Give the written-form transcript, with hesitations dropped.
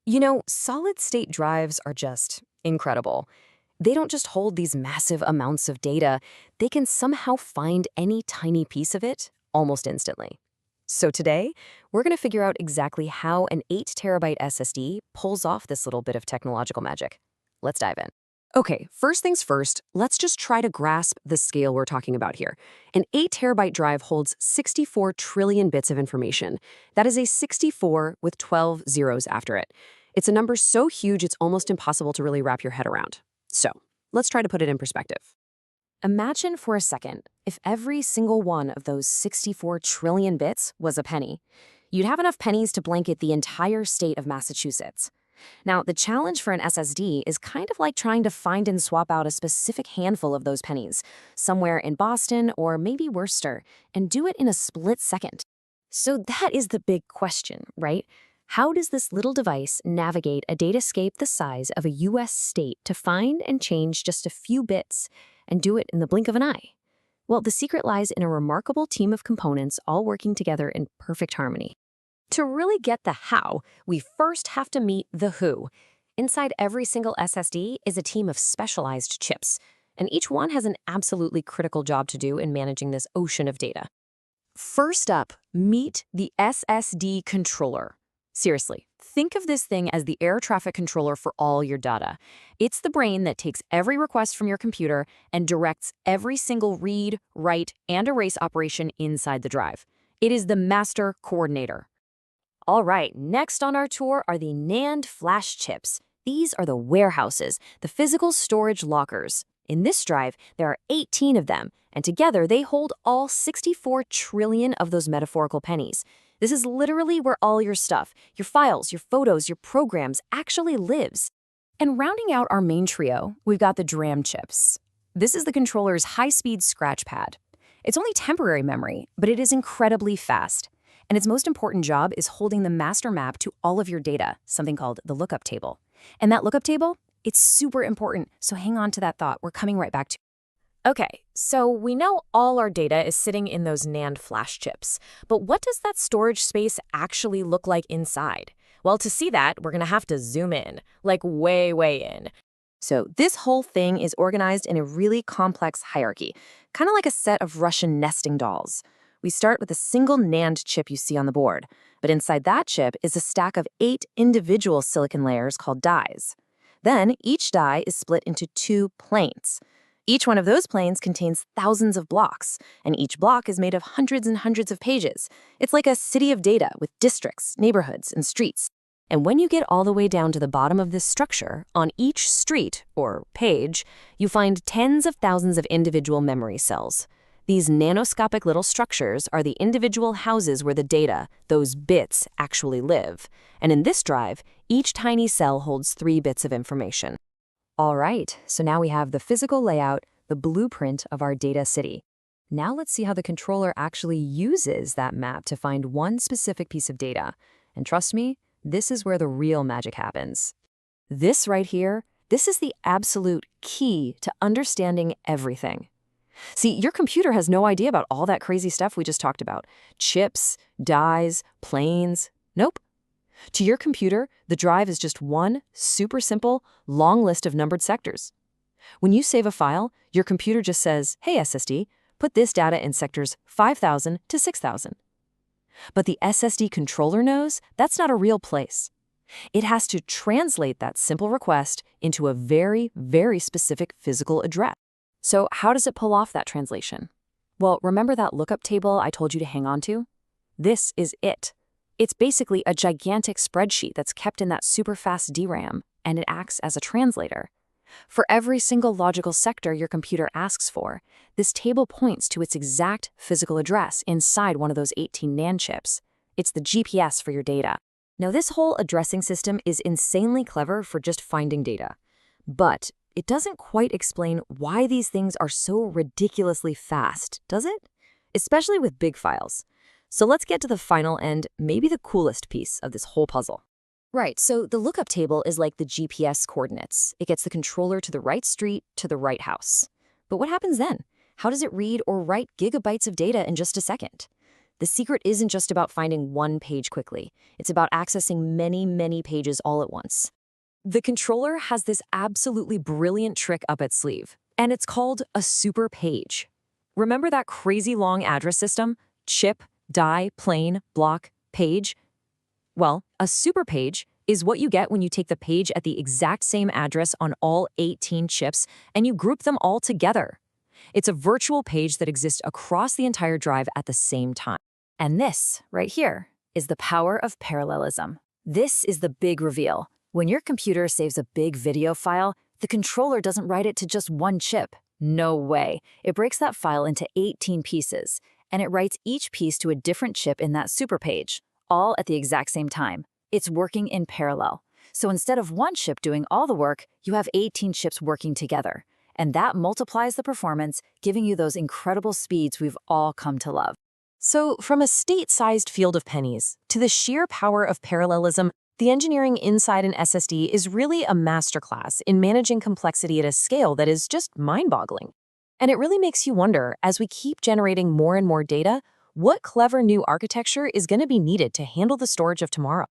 You know, solid-state drives are just incredible. They don't just hold these massive amounts of data, they can somehow find any tiny piece of it almost instantly. So today, we're going to figure out exactly how an 8 terabyte SSD pulls off this little bit of technological magic. Let's dive in. Okay, first things first, let's just try to grasp the scale we're talking about here. An 8 terabyte drive holds 64 trillion bits of information. That is a 64 with 12 zeros after it. It's a number so huge it's almost impossible to really wrap your head around. So, let's try to put it in perspective. Imagine for a second if every single one of those 64 trillion bits was a penny. You'd have enough pennies to blanket the entire state of Massachusetts. Now, the challenge for an SSD is kind of like trying to find and swap out a specific handful of those pennies, somewhere in Boston or maybe Worcester, and do it in a split second. So that is the big question, right? How does this little device navigate a datascape the size of a US state to find and change just a few bits and do it in the blink of an eye? Well, the secret lies in a remarkable team of components all working together in perfect harmony. To really get the how, we first have to meet the who. Inside every single SSD is a team of specialized chips, and each one has an absolutely critical job to do in managing this ocean of data. First up, meet the SSD controller. Seriously, think of this thing as the air traffic controller for all your data. It's the brain that takes every request from your computer and directs every single read, write, and erase operation inside the drive. It is the master coordinator. All right, next on our tour are the NAND flash chips. These are the warehouses, the physical storage lockers. In this drive, there are 18 of them, and together they hold all 64 trillion of those metaphorical pennies. This is literally where all your stuff, your files, your photos, your programs actually lives. And rounding out our main trio, we've got the DRAM chips. This is the controller's high-speed scratch pad. It's only temporary memory, but it is incredibly fast. And its most important job is holding the master map to all of your data, something called the lookup table. And that lookup table, it's super important, so hang on to that thought. We're coming right back to it. Okay, so we know all our data is sitting in those NAND flash chips, but what does that storage space actually look like inside? Well, to see that, we're going to have to zoom in, like way, way in. So this whole thing is organized in a really complex hierarchy, kind of like a set of Russian nesting dolls. We start with a single NAND chip you see on the board, but inside that chip is a stack of 8 individual silicon layers called dies. Then each die is split into 2 planes. Each one of those planes contains thousands of blocks, and each block is made of hundreds and hundreds of pages. It's like a city of data with districts, neighborhoods, and streets. And when you get all the way down to the bottom of this structure, on each street, or page, you find tens of thousands of individual memory cells. These nanoscopic little structures are the individual houses where the data, those bits, actually live. And in this drive, each tiny cell holds 3 bits of information. All right, so now we have the physical layout, the blueprint of our data city. Now let's see how the controller actually uses that map to find one specific piece of data. And trust me, this is where the real magic happens. This right here, this is the absolute key to understanding everything. See, your computer has no idea about all that crazy stuff we just talked about. Chips, dies, planes. Nope. To your computer, the drive is just one super simple, long list of numbered sectors. When you save a file, your computer just says, hey, SSD, put this data in sectors 5,000 to 6,000. But the SSD controller knows that's not a real place. It has to translate that simple request into a very, very specific physical address. So how does it pull off that translation? Well, remember that lookup table I told you to hang on to? This is it. It's basically a gigantic spreadsheet that's kept in that super fast DRAM, and it acts as a translator. For every single logical sector your computer asks for, this table points to its exact physical address inside one of those 18 NAND chips. It's the GPS for your data. Now, this whole addressing system is insanely clever for just finding data. But it doesn't quite explain why these things are so ridiculously fast, does it? Especially with big files. So let's get to the final and maybe the coolest piece of this whole puzzle. Right, so the lookup table is like the GPS coordinates. It gets the controller to the right street, to the right house. But what happens then? How does it read or write gigabytes of data in just a second? The secret isn't just about finding one page quickly. It's about accessing many, many pages all at once. The controller has this absolutely brilliant trick up its sleeve, and it's called a super page. Remember that crazy long address system? Chip, die, plane, block, page? Well, a super page is what you get when you take the page at the exact same address on all 18 chips and you group them all together. It's a virtual page that exists across the entire drive at the same time. And this, right here, is the power of parallelism. This is the big reveal. When your computer saves a big video file, the controller doesn't write it to just one chip. No way. It breaks that file into 18 pieces, and it writes each piece to a different chip in that super page, all at the exact same time. It's working in parallel. So instead of one chip doing all the work, you have 18 chips working together. And that multiplies the performance, giving you those incredible speeds we've all come to love. So, from a state-sized field of pennies to the sheer power of parallelism, the engineering inside an SSD is really a masterclass in managing complexity at a scale that is just mind-boggling. And it really makes you wonder, as we keep generating more and more data, what clever new architecture is going to be needed to handle the storage of tomorrow?